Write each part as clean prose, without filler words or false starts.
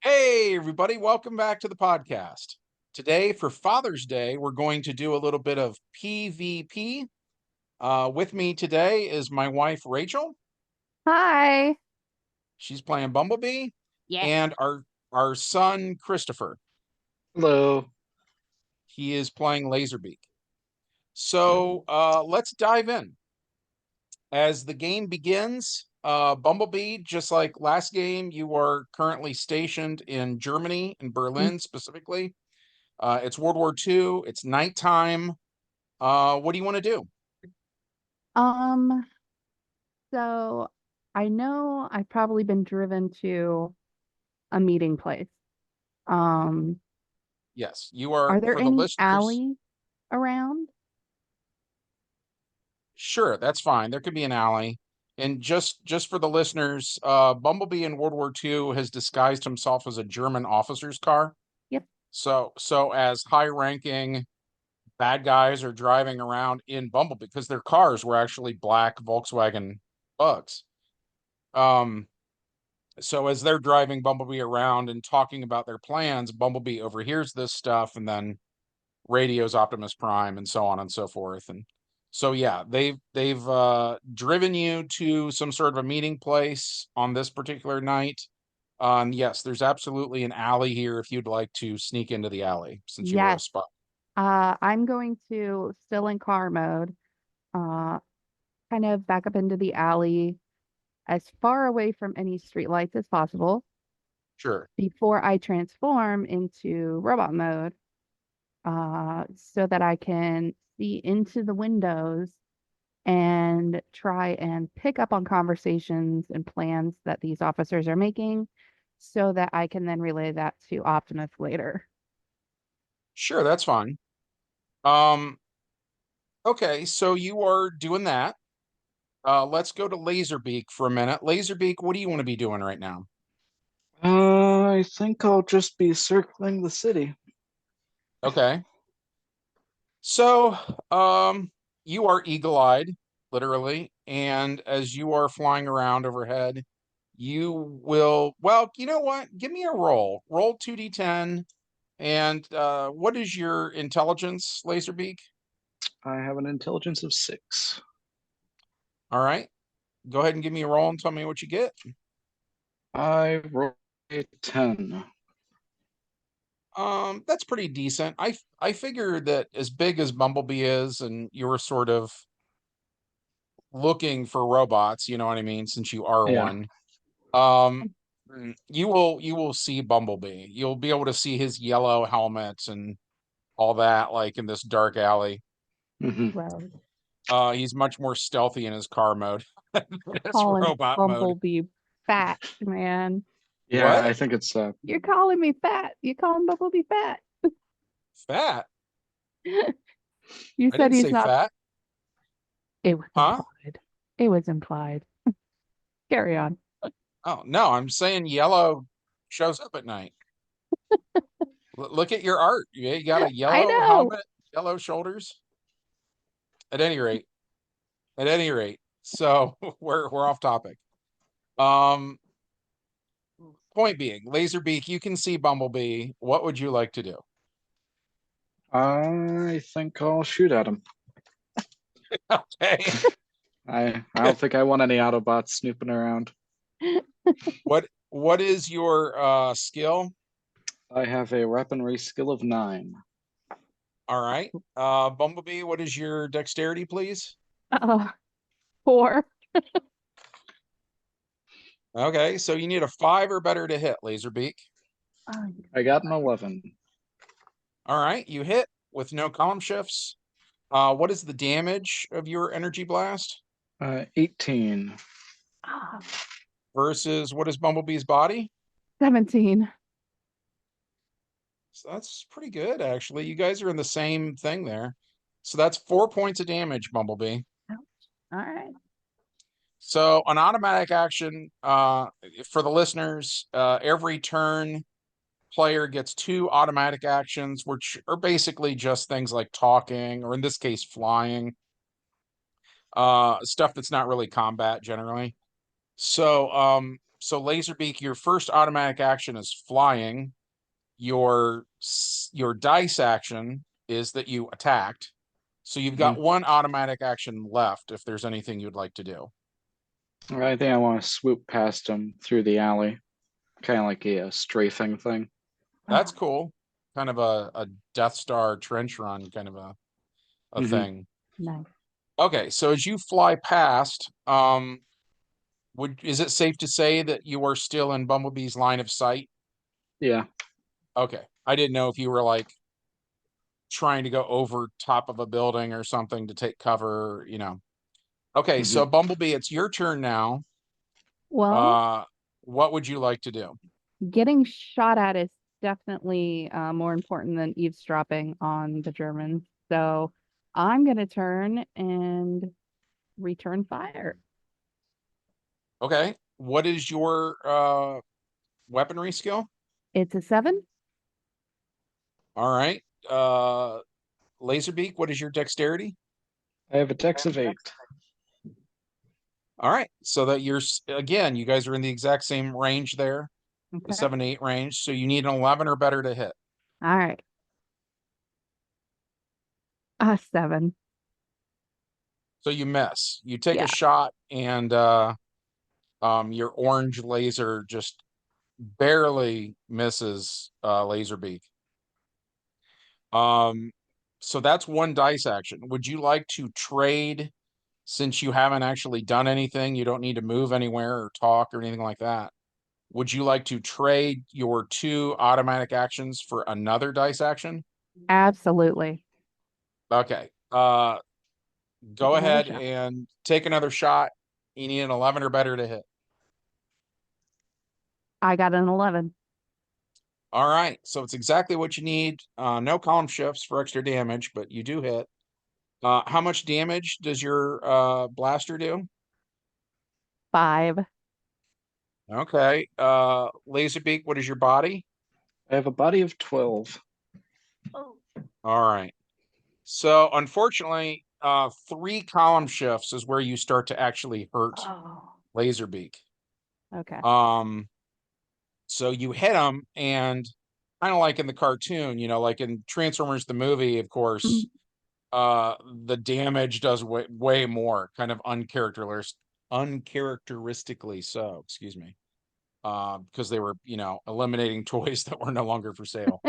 Hey, everybody, welcome back to the podcast. Today, for Father's Day, we're going to do a little bit of PvP. With me today is my wife, Rachel. Hi. She's playing Bumblebee, Yeah. and our son, Christopher. Hello. He is playing Laserbeak. So let's dive in. As the game begins, Bumblebee, just like last game, you are currently stationed in Germany, in Mm. Berlin specifically. It's World War II. It's nighttime. What do you want to do? Um, so I know I've probably been driven to a meeting place. Um, Yes, you are are there for the any listeners. alleys around? Sure, that's fine. There could be an alley. And just for the listeners, Bumblebee in World War II has disguised himself as a German officer's car. Yep. So as high-ranking bad guys are driving around in Bumblebee because their cars were actually black Volkswagen Bugs. Um, so as they're driving Bumblebee around and talking about their plans, Bumblebee overhears this stuff and then radios Optimus Prime and so on and so forth. And so yeah, they've driven you to some sort of a meeting place on this particular night. Yes, there's absolutely an alley here if you'd like to sneak into the alley since you were a Yes. spy. I'm going to still in car mode, uh, kind of back up into the alley as far away from any streetlights as possible Sure. before I transform into robot mode, so that I can see into the windows and try and pick up on conversations and plans that these officers are making so that I can then relay that to Optimus later. Sure, that's fine. Um, okay, so you are doing that. Let's go to Laserbeak for a minute. Laserbeak, what do you want to be doing right now? I think I'll just be circling the city. Okay. So, you are eagle-eyed, literally, and as you are flying around overhead, you will, well, you know what? Give me a roll. Roll 2d10. And what is your intelligence, Laserbeak? I have an intelligence of 6. All right. Go ahead and give me a roll and tell me what you get. I rolled a 10. That's pretty decent. I figure that as big as Bumblebee is, and you're sort of looking for robots, you know what I mean, since you are Yeah. one. You will see Bumblebee. You'll be able to see his yellow helmet and all that, like in this dark alley. hmm Well, He's much more stealthy in his car mode. That's calling robot mode. Bumblebee fat, man. Yeah, What? I think it's You're calling me fat. You're calling Bumblebee fat. Fat? You I said didn't he's say not. fat. It was Huh? implied. It was implied. Carry on. Oh, no, I'm saying yellow shows up at night. Look at your art. You got a I yellow know. helmet, yellow shoulders. At any rate, at any rate. So we're off topic. Um, Point being, Laserbeak, you can see Bumblebee. What would you like to do? I think I'll shoot at him. Okay. I don't think I want any Autobots snooping around. What is your skill? I have a weaponry skill of 9. All right. Bumblebee, what is your dexterity, please? Uh, 4. Okay, so you need a 5 or better to hit, Laserbeak. Oh, I got an 11. All right, you hit with no column shifts. What is the damage of your energy blast 18. ah, versus what is Bumblebee's body? 17. So that's pretty good, actually. You guys are in the same thing there. So that's 4 points of damage, Bumblebee. Ouch. All right. So an automatic action, for the listeners, every turn player gets 2 automatic actions, which are basically just things like talking, or in this case, flying, stuff that's not really combat generally. So So Laserbeak, your first automatic action is flying. Your dice action is that you attacked. So you've got one automatic action left if there's anything you'd like to do. I think I want to swoop past him through the alley, kind of like a strafing thing. That's cool. Kind of a Death Star trench run kind of a thing. Nice. Okay, so as you fly past, is it safe to say that you are still in Bumblebee's line of sight? Yeah. Okay. I didn't know if you were like trying to go over top of a building or something to take cover, you know. Okay, so Bumblebee, it's your turn now. Well, What would you like to do? getting shot at is definitely more important than eavesdropping on the Germans. So I'm going to turn and return fire. Okay. What is your weaponry skill? It's a 7. All right. Laserbeak, what is your dexterity? I have a dex of 8. All right. So that again, you guys are in the exact same range there, the Okay. 7 to 8 range. So you need an 11 or better to hit. All right. 7. So you miss. You take Yeah. a shot and your orange laser just barely misses Laserbeak. So that's one dice action. Would you like to trade since you haven't actually done anything? You don't need to move anywhere or talk or anything like that. Would you like to trade your 2 automatic actions for another dice action? Absolutely. Okay. Take Go another ahead shot. and take another shot. You need an 11 or better to hit. I got an 11. All right. So it's exactly what you need. No column shifts for extra damage, but you do hit. How much damage does your blaster do? 5. Okay. Laserbeak, what is your body? I have a body of 12. Oh. All right. So unfortunately, 3 column shifts is where you start to actually hurt Oh. Laserbeak. Okay. So you hit him, and kind of like in the cartoon, you know, like in Transformers the movie, of course, the damage does way more, kind of uncharacteristically so, excuse me. Because they were, you know, eliminating toys that were no longer for sale.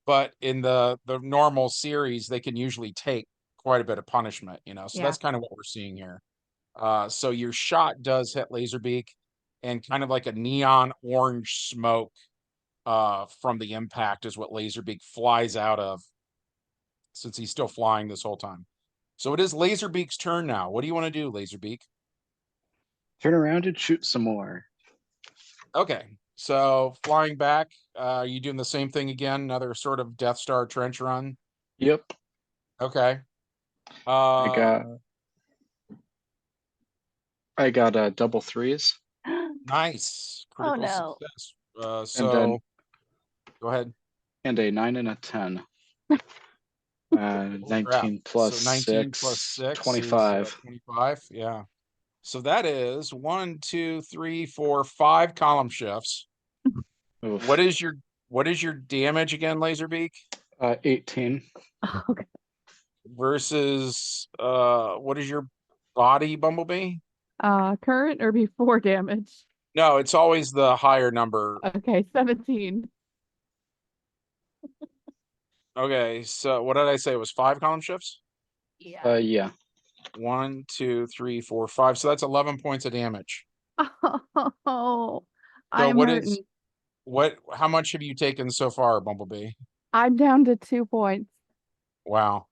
But in the normal series, they can usually take quite a bit of punishment, you know. So Yeah. that's kind of what we're seeing here. So your shot does hit Laserbeak, and kind of like a neon orange smoke from the impact is what Laserbeak flies out of, since he's still flying this whole time. So it is Laserbeak's turn now. What do you want to do, Laserbeak? Turn around and shoot some more. Okay, so flying back, are you doing the same thing again? Another sort of Death Star trench run? Yep. Okay. I got I got double 3s. Nice. Oh Critical no. success. And then Go ahead. and a 9 and a 10. Oh, crap. 19 So plus 19 plus 6, 6 is 25. 25. Yeah. So that is 1, 2, 3, 4, 5 column shifts. Oof. What is your damage again, Laserbeak? 18. Okay. Versus what is your body, Bumblebee? Current or before damage? No, it's always the higher number. Okay, 17. Okay, so what did I say? It was 5 column shifts? Yeah. Yeah. 1, 2, 3, 4, 5. So that's 11 points of damage. Oh, So I'm hurting. how much have you taken so far, Bumblebee? I'm down to 2 points. Wow.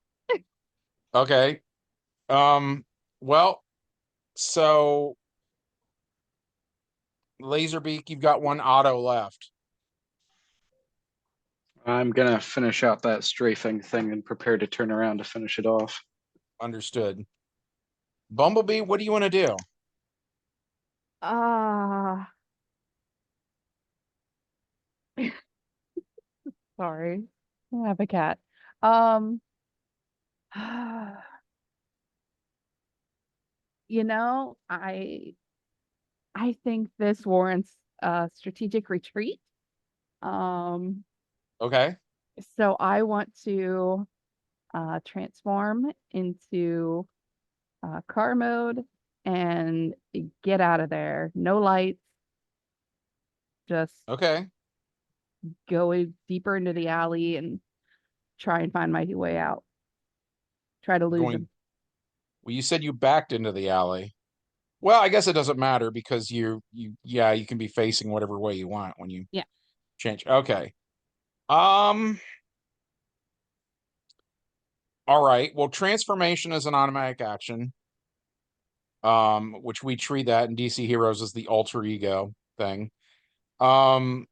Okay. Well, so Laserbeak, you've got 1 auto left. I'm gonna finish out that strafing thing and prepare to turn around to finish it off. Understood. Bumblebee, what do you want to do? Ah, sorry. I have a cat. Um, you know, I I think this warrants a strategic retreat. Um, Okay. so I want to transform into car mode and get out of there. No lights, just Okay. go deeper into the alley and try and find my way out. Try to lose Going, him. well, you said you backed into the alley. Well, I guess it doesn't matter because yeah, you can be facing whatever way you want when you Yeah. change. Okay. Um, all right. Well, transformation is an automatic action. Which we treat that in DC Heroes as the alter ego thing. Um,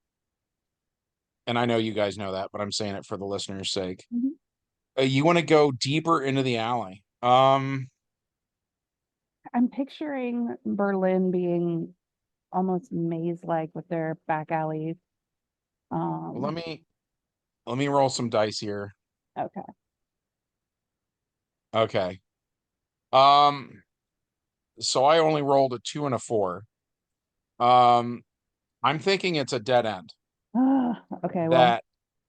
and I know you guys know that, but I'm saying it for the listeners' sake. Mhm. You want to go deeper into the alley. I'm picturing Berlin being almost maze-like with their back alleys. Well, Um, let me roll some dice here. okay. Okay. Um, so I only rolled a 2 and a 4. Um, I'm thinking it's a dead end. Okay, well,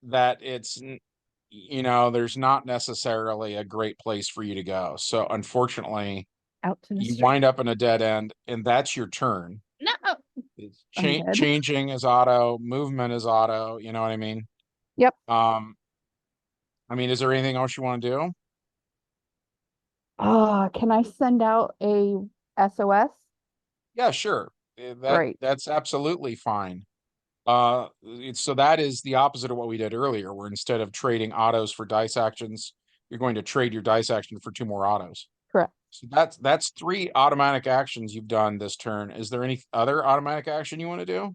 That it's there's not necessarily a great place for you to go. So unfortunately, out to the you street. wind up in a dead end, and that's your turn. No, It's I'm dead. changing is auto, movement is auto. You know what I mean? Yep. Um, I mean, is there anything else you want to do? Can I send out a SOS? Yeah, sure. Great. That's absolutely fine. So that is the opposite of what we did earlier, where instead of trading autos for dice actions, you're going to trade your dice action for 2 more autos. Correct. So that's 3 automatic actions you've done this turn. Is there any other automatic action you want to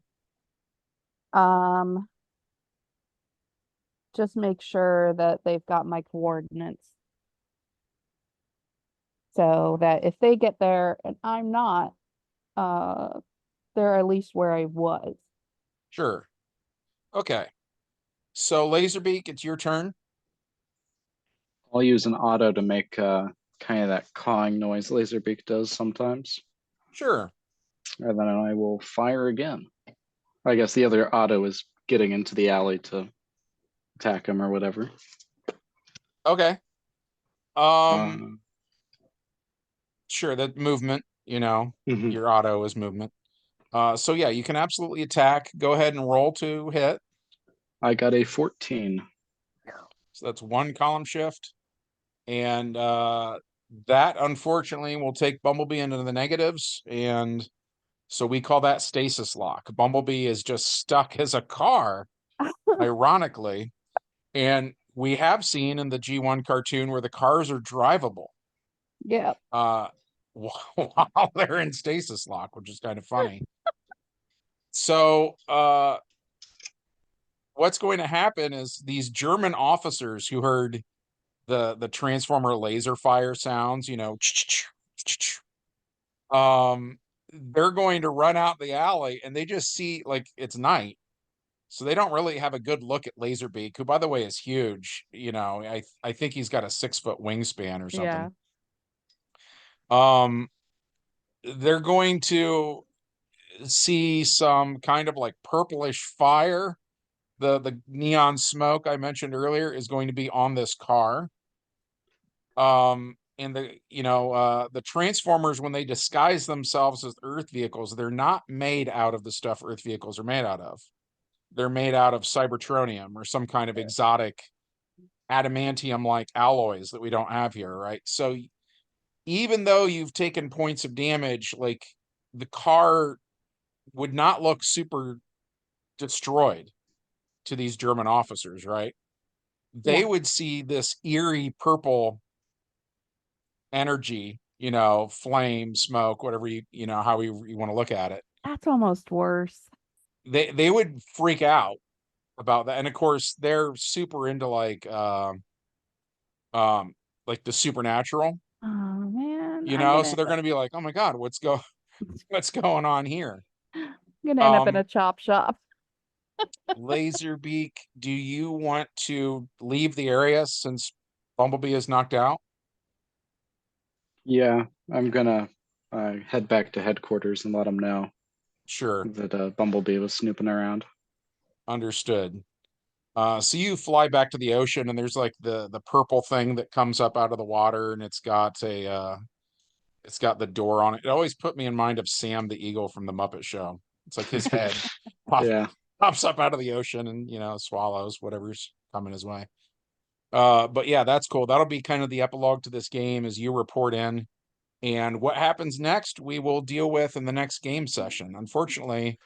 do? Um, just make sure that they've got my coordinates so that if they get there and I'm not, uh, they're at least where I was. Sure. Okay. So Laserbeak, it's your turn. I'll use an auto to make kind of that cawing noise Laserbeak does sometimes. Sure. And then I will fire again. I guess the other auto is getting into the alley to attack him or whatever. Okay. Um, Um, sure, that movement, mhm. your auto is movement. So yeah, you can absolutely attack. Go ahead and roll to hit. I got a 14. So that's 1 column shift. And that unfortunately will take Bumblebee into the negatives. And so we call that stasis lock. Bumblebee is just stuck as a car, ironically. And we have seen in the G1 cartoon where the cars are drivable Yeah. uh, while they're in stasis lock, which is kind of funny. So what's going to happen is these German officers who heard the transformer laser fire sounds, they're going to run out the alley, and they just see, like, it's night, so they don't really have a good look at Laserbeak, who by the way is huge. I think he's got a 6-foot wingspan or Yeah. something. They're going to see some kind of like purplish fire. The neon smoke I mentioned earlier is going to be on this car. And the transformers, when they disguise themselves as Earth vehicles, they're not made out of the stuff Earth vehicles are made out of. They're made out of cybertronium or some kind of exotic adamantium like alloys that we don't have here, right? So even though you've taken points of damage, like, the car would not look super destroyed to these German officers, right? They Yeah. would see this eerie purple energy, flame, smoke, whatever how you want to look at it. That's almost worse. They would freak out about that. And of course, they're super into um like the supernatural, Oh man, I'm gonna so end they're up going to be like, "Oh my God, what's going on here?" I'm gonna end up in Um a chop shop. Laserbeak, do you want to leave the area since Bumblebee is knocked out? Yeah, I'm gonna head back to headquarters and let them know. Sure. that Bumblebee was snooping around. Understood. So you fly back to the ocean, and there's like the purple thing that comes up out of the water, and it's got the door on it. It always put me in mind of Sam the Eagle from the Muppet Show. It's like his head pop, Yeah. pops up out of the ocean and swallows whatever's coming his way. But yeah, that's cool. That'll be kind of the epilogue to this game as you report in. And what happens next, we will deal with in the next game session. Unfortunately,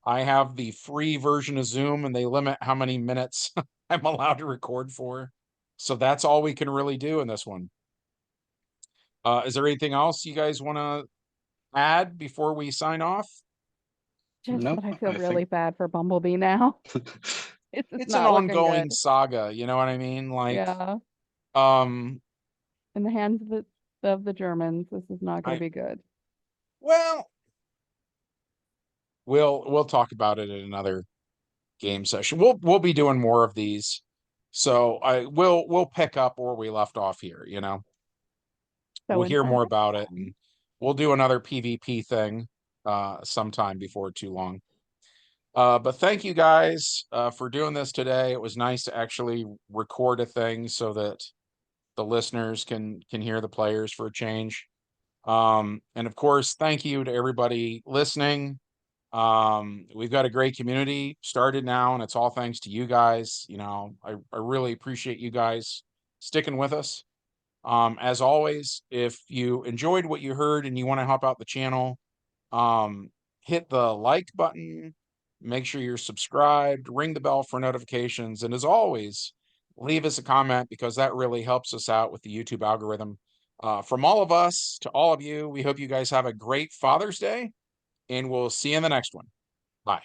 I have the free version of Zoom and they limit how many minutes I'm allowed to record for. So that's all we can really do in this one. Is there anything else you guys want to add before we sign off? Just Nope. that I feel I really think bad for Bumblebee now. It's just It's an not looking ongoing good. saga, you know what I mean? Like, Yeah. um, In the hands of the Germans, this is not going to I be good. well, we'll talk about it in another game session. We'll be doing more of these. So we'll pick up where we left off here, you know. So We'll hear until more next about it time. and we'll do another PvP thing sometime before too long. But thank you guys for doing this today. It was nice to actually record a thing so that the listeners can hear the players for a change. And of course, thank you to everybody listening. We've got a great community started now, and it's all thanks to you guys. I really appreciate you guys sticking with us. As always, if you enjoyed what you heard and you want to help out the channel, um, hit the like button, make sure you're subscribed, ring the bell for notifications, and as always, leave us a comment because that really helps us out with the YouTube algorithm. From all of us to all of you, we hope you guys have a great Father's Day, and we'll see you in the next one. Bye.